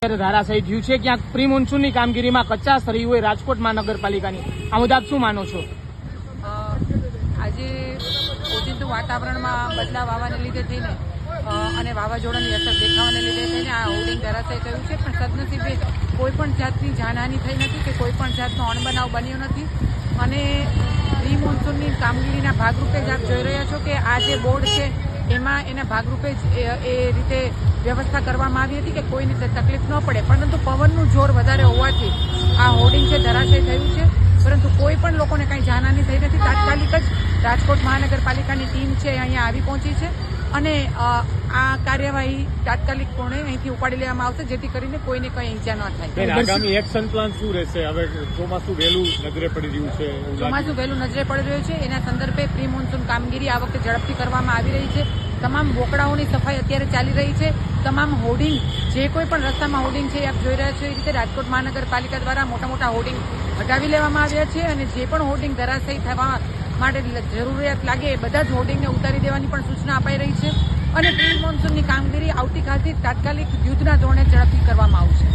ધારાશાયી થયું છે ક્યાંક પ્રી મોન્સૂનની કામગીરીમાં કચાશ રહી હોય રાજકોટ મહાનગરપાલિકાની આ મુદ્દે આપ શું માનો છો? આજે ઓચિંતું વાતાવરણમાં બદલાવ આવવાને લીધે થઈને અને વાવાઝોડાની અસર દેખાવાને લીધે થઈને આ હોર્ડિંગ ધરાશાયી થયું છે, પણ સદનસીબે કોઈ પણ જાતની જાનહાનિ થઈ નથી કે કોઈ પણ જાતનો અણબનાવ બન્યો નથી. અને પ્રી મોન્સૂનની કામગીરીના ભાગરૂપે જ આપ જોઈ રહ્યા છો કે આ જે બોર્ડ છે એમાં એના ભાગરૂપે જ એ રીતે વ્યવસ્થા કરવામાં આવી હતી કે કોઈને તકલીફ ન પડે, પરંતુ પવનનું જોર વધારે હોવાથી આ હોર્ડિંગ છે ધરાશાયી થયું છે, પરંતુ કોઈ પણ લોકોને કંઈ જાનહાનિ થઈ નથી. તાત્કાલિક જ રાજકોટ મહાનગરપાલિકાની ટીમ છે અહીંયા આવી પહોંચી છે અને આ કાર્યવાહી તાત્કાલિક પૂર્ણે અહીંથી ઉપાડી લેવામાં આવશે, જેથી કરીને કોઈને કંઈ ઈજા ન થાય. આગામી એક્શન પ્લાન શું રહેશે? હવે ચોમાસું વહેલું નજરે પડી રહ્યું છે, ચોમાસું વહેલું નજરે પડી રહ્યું છે, એના સંદર્ભે પ્રી મોન્સૂન કામગીરી આ વખતે ઝડપથી કરવામાં આવી રહી છે. તમામ બોકડાઓની સફાઈ અત્યારે ચાલી રહી છે. તમામ હોર્ડિંગ જે કોઈ પણ રસ્તામાં હોર્ડિંગ છે આપ જોઈ રહ્યા છો એ રીતે રાજકોટ મહાનગરપાલિકા દ્વારા મોટા મોટા હોર્ડિંગ હટાવી લેવામાં આવ્યા છે અને જે પણ હોર્ડિંગ ધરાશાયી થવા માટે જરૂરિયાત લાગે એ બધા જ હોર્ડિંગને ઉતારી દેવાની પણ સૂચના અપાઈ રહી છે અને પ્રી મોન્સૂનની કામગીરી આવતીકાલથી તાત્કાલિક યુદ્ધના ધોરણે ઝડપથી કરવામાં આવશે.